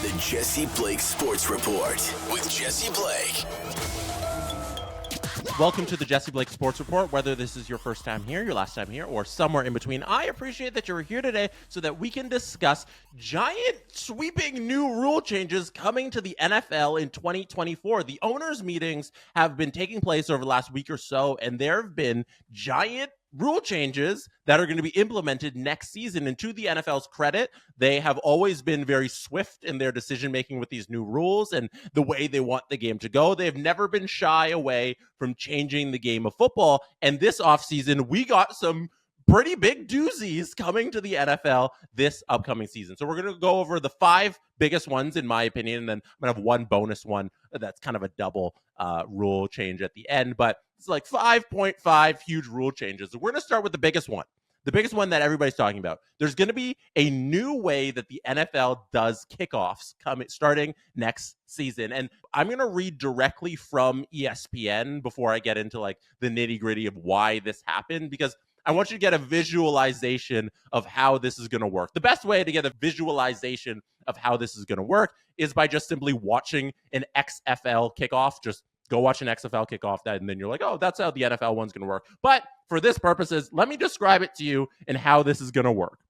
The Jesse Blake Sports Report with Jesse Blake. Welcome to the Jesse Blake Sports Report. Whether this is your first time here, your last time here, or somewhere in between, I appreciate that you're here today so that we can discuss giant sweeping new rule changes coming to the NFL in 2024. The owners' meetings have been taking place over the last week or so, and there have been giant rule changes that are going to be implemented next season. And to the NFL's credit, they have always been very swift in their decision making with these new rules and the way they want the game to go. They've never been shy away from changing the game of football. And this offseason, we got some pretty big doozies coming to the NFL this upcoming season. So we're going to go over the 5 biggest ones, in my opinion, and then I'm going to have one bonus one that's kind of a double rule change at the end. But it's like 5.5 huge rule changes. We're going to start with the biggest one that everybody's talking about. There's going to be a new way that the NFL does kickoffs starting next season. And I'm going to read directly from ESPN before I get into like the nitty-gritty of why this happened, because I want you to get a visualization of how this is going to work. The best way to get a visualization of how this is going to work is by just simply watching an XFL kickoff. Just go watch an XFL kickoff, and then you're like, oh, that's how the NFL one's going to work. But for this purposes, let me describe it to you and how this is going to work.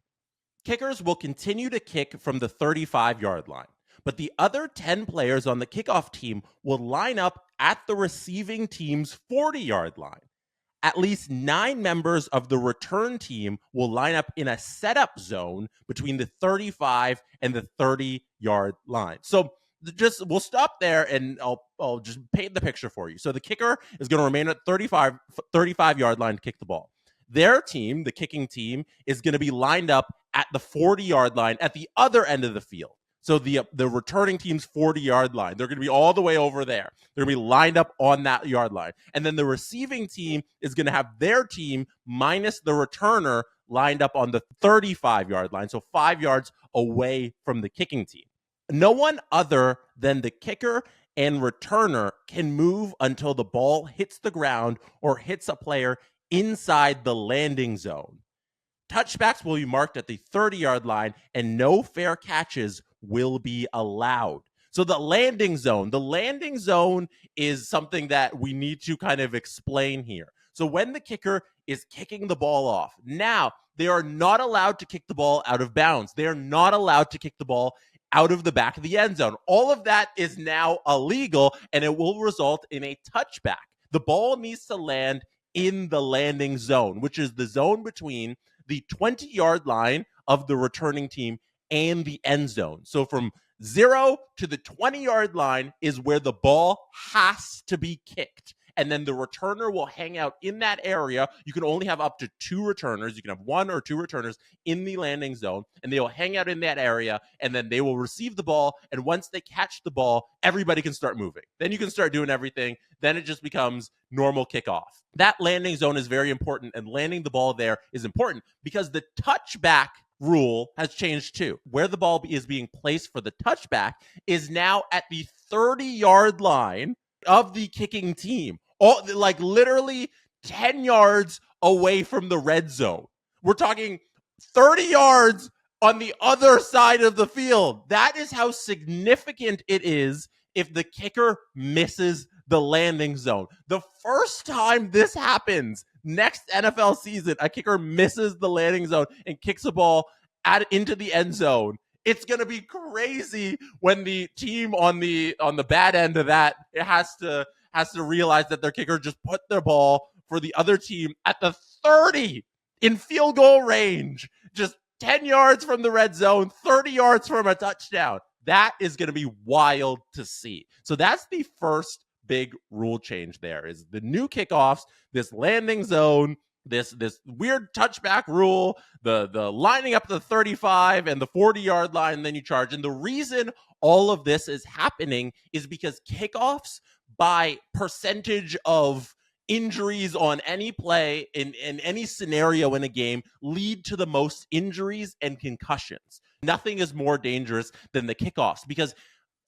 Kickers will continue to kick from the 35-yard line, but the other 10 players on the kickoff team will line up at the receiving team's 40-yard line. At least 9 members of the return team will line up in a setup zone between the 35 and the 30-yard line. So we'll stop there and I'll just paint the picture for you. So the kicker is going to remain at 35-yard line to kick the ball. Their team, the kicking team, is going to be lined up at the 40-yard line at the other end of the field. So the returning team's 40-yard line, they're going to be all the way over there. They're going to be lined up on that yard line. And then the receiving team is going to have their team minus the returner lined up on the 35-yard line, so 5 yards away from the kicking team. No one other than the kicker and returner can move until the ball hits the ground or hits a player inside the landing zone. Touchbacks will be marked at the 30-yard line, and no fair catches will be allowed. So the landing zone is something that we need to kind of explain here. So when the kicker is kicking the ball off, now they are not allowed to kick the ball out of bounds. They are not allowed to kick the ball out of the back of the end zone. All of that is now illegal, and it will result in a touchback. The ball needs to land in the landing zone, which is the zone between the 20-yard line of the returning team and the end zone. So from 0 to the 20-yard line is where the ball has to be kicked. And then the returner will hang out in that area. You can only have up to 2 returners. You can have 1 or 2 returners in the landing zone, and they will hang out in that area, and then they will receive the ball. And once they catch the ball, everybody can start moving. Then you can start doing everything. Then it just becomes normal kickoff. That landing zone is very important, and landing the ball there is important because the touchback rule has changed too. Where the ball is being placed for the touchback is now at the 30-yard line of the kicking team, like literally 10 yards away from the red zone. We're talking 30 yards on the other side of the field. That is how significant it is if the kicker misses the landing zone. The first time this happens next NFL season, a kicker misses the landing zone and kicks a ball into the end zone. It's going to be crazy when the team on the bad end of that has to realize that their kicker just put their ball for the other team at the 30 in field goal range, just 10 yards from the red zone, 30 yards from a touchdown. That is going to be wild to see. So that's the first big rule change there, is the new kickoffs, this landing zone, this weird touchback rule, the lining up the 35 and the 40-yard line, and then you charge. And the reason all of this is happening is because kickoffs, by percentage of injuries on any play in any scenario in a game, lead to the most injuries and concussions. Nothing is more dangerous than the kickoffs, because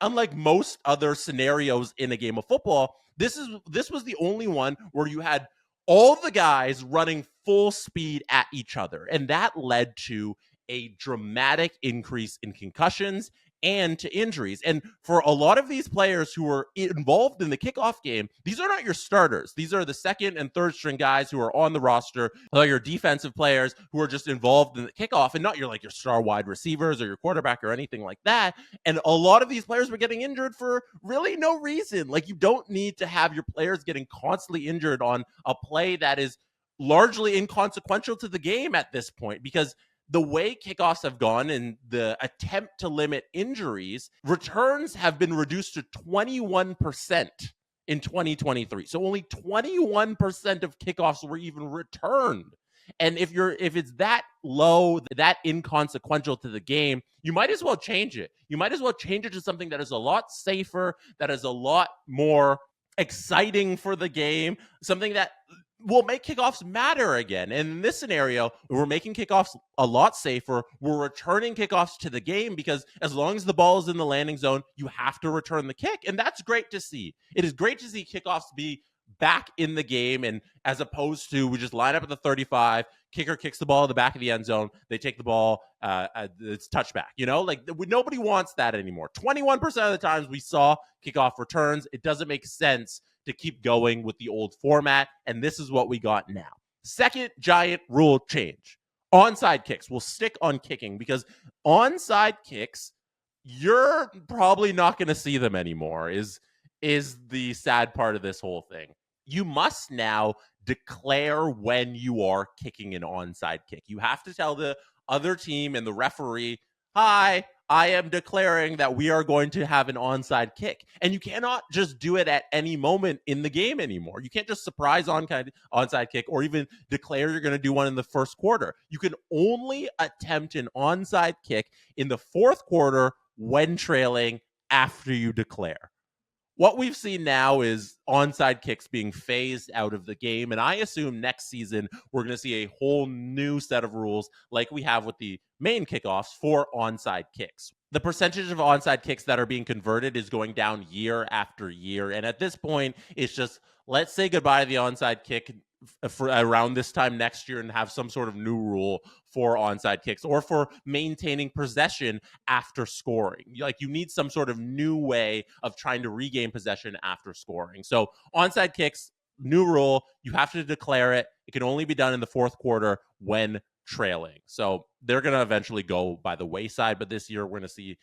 unlike most other scenarios in a game of football, this was the only one where you had all the guys running full speed at each other. And that led to a dramatic increase in concussions and to injuries. And for a lot of these players who are involved in the kickoff game, these are not your starters. These are the second and third string guys who are on the roster, or your defensive players who are just involved in the kickoff, and not your star wide receivers or your quarterback or anything like that. And a lot of these players were getting injured for really no reason. Like, you don't need to have your players getting constantly injured on a play that is largely inconsequential to the game at this point, because the way kickoffs have gone and the attempt to limit injuries, returns have been reduced to 21% in 2023. So only 21% of kickoffs were even returned. And if it's that low, that inconsequential to the game, you might as well change it. You might as well change it to something that is a lot safer, that is a lot more exciting for the game, something that will make kickoffs matter again. And in this scenario, we're making kickoffs a lot safer. We're returning kickoffs to the game, because as long as the ball is in the landing zone, you have to return the kick. And that's great to see. It is great to see kickoffs be back in the game, and as opposed to we just line up at the 35, kicker kicks the ball in the back of the end zone, they take the ball, it's touchback. Nobody wants that anymore. 21% of the times we saw kickoff returns. It doesn't make sense to keep going with the old format, and this is what we got now. Second giant rule change: onside kicks. We'll stick on kicking, because onside kicks, you're probably not going to see them anymore, is the sad part of this whole thing. You must now declare when you are kicking an onside kick. You have to tell the other team and the referee, "Hi, I am declaring that we are going to have an onside kick." And you cannot just do it at any moment in the game anymore. You can't just surprise onside kick, or even declare you're going to do one in the first quarter. You can only attempt an onside kick in the fourth quarter when trailing, after you declare. What we've seen now is onside kicks being phased out of the game, and I assume next season we're going to see a whole new set of rules like we have with the main kickoffs for onside kicks. The percentage of onside kicks that are being converted is going down year after year, and at this point, it's just, let's say goodbye to the onside kick for around this time next year and have some sort of new rule for onside kicks, or for maintaining possession after scoring. You need some sort of new way of trying to regain possession after scoring. So onside kicks, new rule, you have to declare it. It can only be done in the fourth quarter when trailing. So they're going to eventually go by the wayside, but this year we're going to see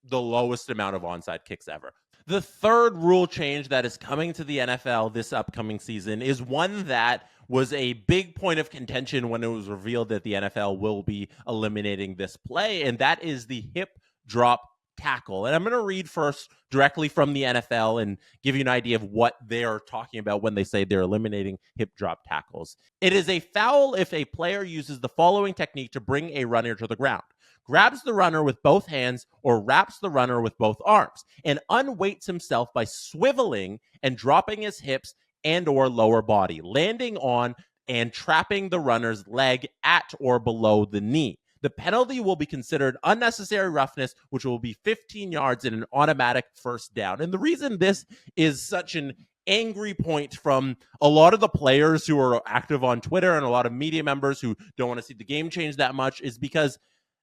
the lowest amount of onside kicks ever. The third rule change that is coming to the NFL this upcoming season is one that was a big point of contention when it was revealed that the NFL will be eliminating this play, and that is the hip drop tackle. And I'm going to read first directly from the NFL and give you an idea of what they're talking about when they say they're eliminating hip drop tackles. It is a foul if a player uses the following technique to bring a runner to the ground: grabs the runner with both hands or wraps the runner with both arms, and unweights himself by swiveling and dropping his hips and or lower body, landing on and trapping the runner's leg at or below the knee. The penalty will be considered unnecessary roughness, which will be 15 yards and an automatic first down. And the reason this is such an angry point from a lot of the players who are active on Twitter and a lot of media members who don't want to see the game change that much is because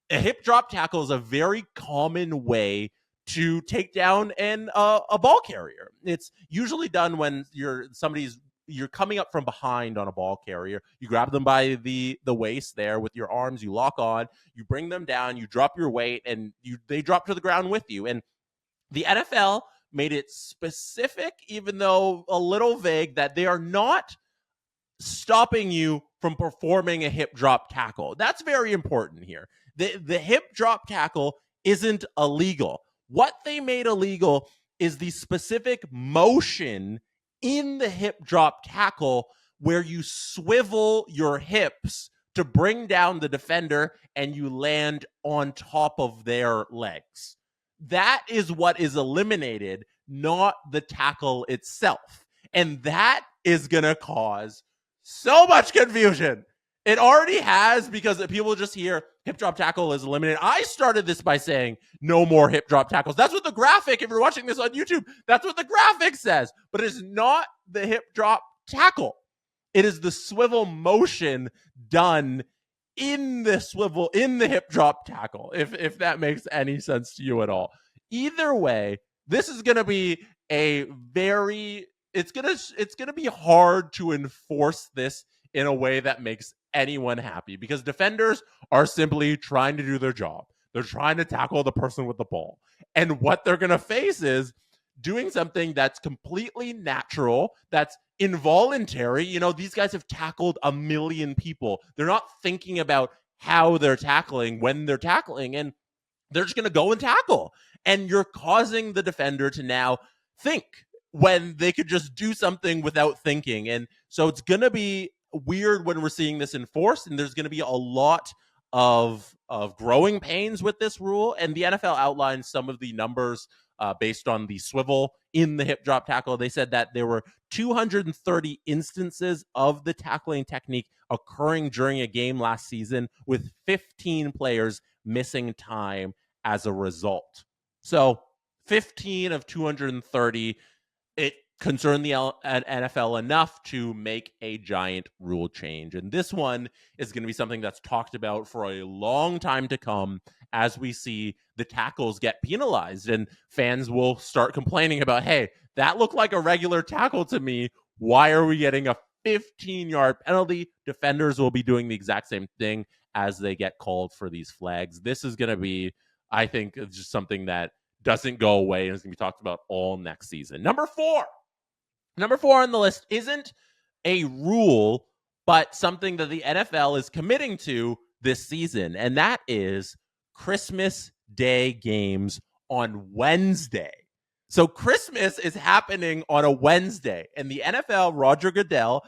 a hip drop tackle is a very common way to take down a ball carrier. It's usually done when you're coming up from behind on a ball carrier. You grab them by the waist there with your arms, you lock on, you bring them down, you drop your weight, and they drop to the ground with you. And the NFL made it specific, even though a little vague, that they are not stopping you from performing a hip drop tackle. That's very important here. The hip drop tackle isn't illegal. What they made illegal is the specific motion in the hip drop tackle where you swivel your hips to bring down the defender and you land on top of their legs. That is what is eliminated, not the tackle itself. And that is going to cause so much confusion. It already has, because people just hear hip drop tackle is eliminated. I started this by saying no more hip drop tackles. That's what the graphic, if you're watching this on YouTube, that's what the graphic says. But it's not the hip drop tackle. It is the swivel motion done in the swivel, in the hip drop tackle, if that makes any sense to you at all. Either way, this is going to be a very it's going to be hard to enforce this in a way that makes anyone happy, because defenders are simply trying to do their job. They're trying to tackle the person with the ball. And what they're going to face is doing something that's completely natural, that's involuntary. You know, these guys have tackled a million people. They're not thinking about how they're tackling when they're tackling, and they're just going to go and tackle. And you're causing the defender to now think when they could just do something without thinking. And so it's going to be weird when we're seeing this enforced, and there's going to be a lot of growing pains with this rule. And the NFL outlined some of the numbers based on the swivel in the hip drop tackle. They said that there were 230 instances of the tackling technique occurring during a game last season, with 15 players missing time as a result. So 15 of 230, it concerned the NFL enough to make a giant rule change. And this one is going to be something that's talked about for a long time to come, as we see the tackles get penalized, and fans will start complaining about, hey, that looked like a regular tackle to me. Why are we getting a 15-yard penalty? Defenders will be doing the exact same thing as they get called for these flags. This is going to be, I think, just something that doesn't go away and is going to be talked about all next season. Number four on the list isn't a rule, but something that the NFL is committing to this season, and that is Christmas Day games on Wednesday. So Christmas is happening on a Wednesday, and the NFL, Roger Goodell,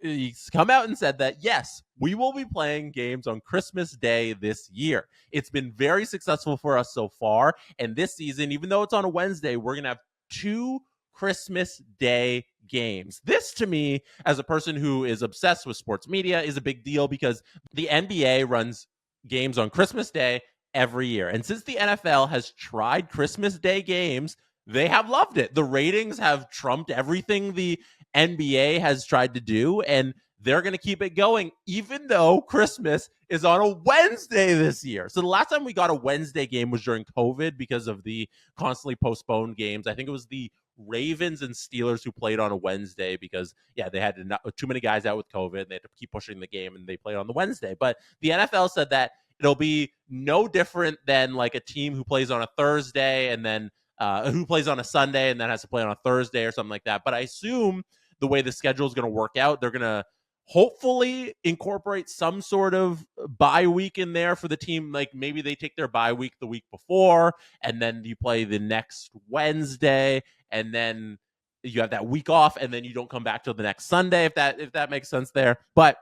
he's come out and said that, yes, we will be playing games on Christmas Day this year. It's been very successful for us so far, and this season, even though it's on a Wednesday, we're going to have 2 Christmas Day games. This, to me, as a person who is obsessed with sports media, is a big deal, because the NBA runs games on Christmas Day every year. And since the NFL has tried Christmas Day games, they have loved it. The ratings have trumped everything the NBA has tried to do, and they're going to keep it going, even though Christmas is on a Wednesday this year. So the last time we got a Wednesday game was during COVID because of the constantly postponed games. I think it was the Ravens and Steelers who played on a Wednesday because, they had too many guys out with COVID, and they had to keep pushing the game, and they played on the Wednesday. But the NFL said that it'll be no different than like a team who plays on a Thursday and then who plays on a Sunday and then has to play on a Thursday or something like that. But I assume the way the schedule is going to work out, they're going to hopefully incorporate some sort of bye week in there for the team. Like maybe they take their bye week the week before, and then you play the next Wednesday, and then you have that week off, and then you don't come back till the next Sunday, if that makes sense there. But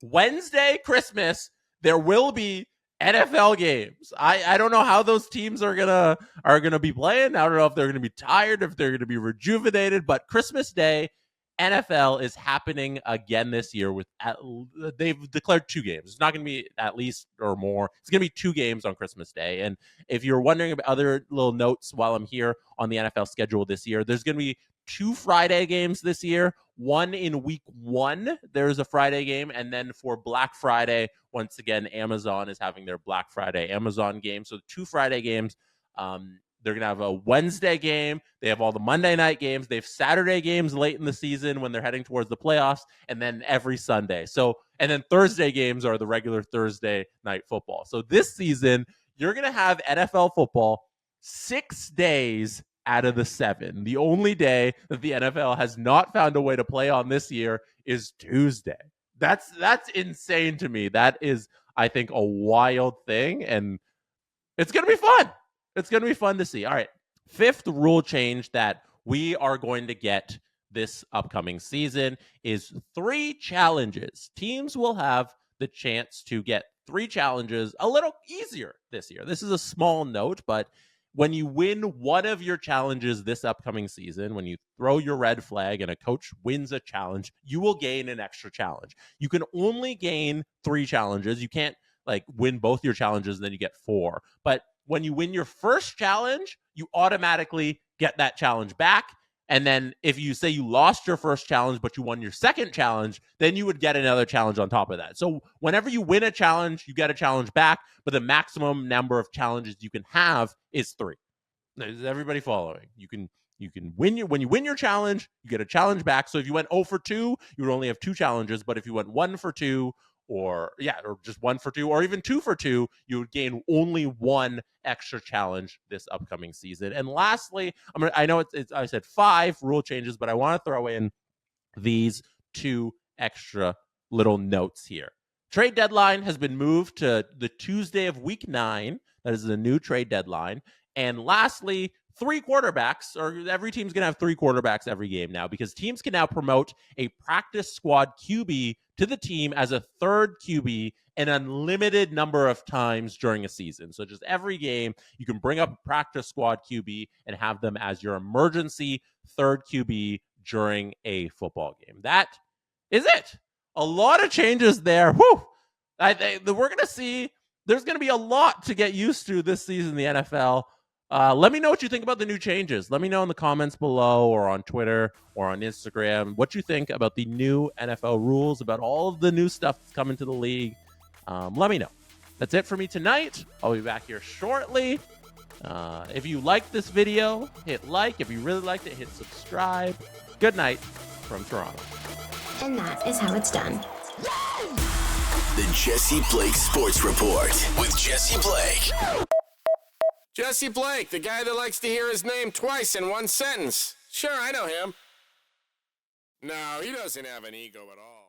Wednesday, Christmas, there will be NFL games. I don't know how those teams are gonna be playing. I don't know if they're gonna be tired, if they're gonna be rejuvenated. But Christmas Day, NFL is happening again this year. They've declared 2 games. It's not going to be at least or more. It's going to be 2 games on Christmas Day. And if you're wondering about other little notes while I'm here on the NFL schedule this year, there's going to be 2 Friday games this year. One in week 1, there's a Friday game. And then for Black Friday, once again, Amazon is having their Black Friday Amazon game. So 2 Friday games. They're going to have a Wednesday game. They have all the Monday night games. They have Saturday games late in the season when they're heading towards the playoffs, and then every Sunday. So, and then Thursday games are the regular Thursday night football. So this season, you're going to have NFL football 6 days out of the 7. The only day that the NFL has not found a way to play on this year is Tuesday. That's insane to me. That is, I think, a wild thing, and it's going to be fun. It's going to be fun to see. All right. 5th rule change that we are going to get this upcoming season is 3 challenges. Teams will have the chance to get 3 challenges a little easier this year. This is a small note, but when you win one of your challenges this upcoming season, when you throw your red flag and a coach wins a challenge, you will gain an extra challenge. You can only gain 3 challenges. You can't win both your challenges and then you get 4. But when you win your first challenge, you automatically get that challenge back. And then if you say you lost your first challenge, but you won your second challenge, then you would get another challenge on top of that. So whenever you win a challenge, you get a challenge back, but the maximum number of challenges you can have is 3. Is everybody following? You can win when you win your challenge, you get a challenge back. So if you went 0 for 2, you would only have 2 challenges. But if you went 1 for 2, or just 1 for 2, or even 2 for 2, you would gain only 1 extra challenge this upcoming season. And lastly, I know it's I said 5 rule changes, but I want to throw in these 2 extra little notes here. Trade deadline has been moved to the Tuesday of week 9. That is the new trade deadline. And lastly, 3 quarterbacks, or every team's going to have 3 quarterbacks every game now, because teams can now promote a practice squad QB to the team as a third QB an unlimited number of times during a season. So just every game, you can bring up a practice squad QB and have them as your emergency third QB during a football game. That is it. A lot of changes there. Whew. We're going to see, there's going to be a lot to get used to this season in the NFL. Let me know what you think about the new changes. Let me know in the comments below, or on Twitter, or on Instagram, what you think about the new NFL rules, about all of the new stuff that's coming to the league. Let me know. That's it for me tonight. I'll be back here shortly. If you liked this video, hit like. If you really liked it, hit subscribe. Good night from Toronto. And that is how it's done. The Jesse Blake Sports Report with Jesse Blake. Jesse Blake, the guy that likes to hear his name twice in one sentence. Sure, I know him. No, he doesn't have an ego at all.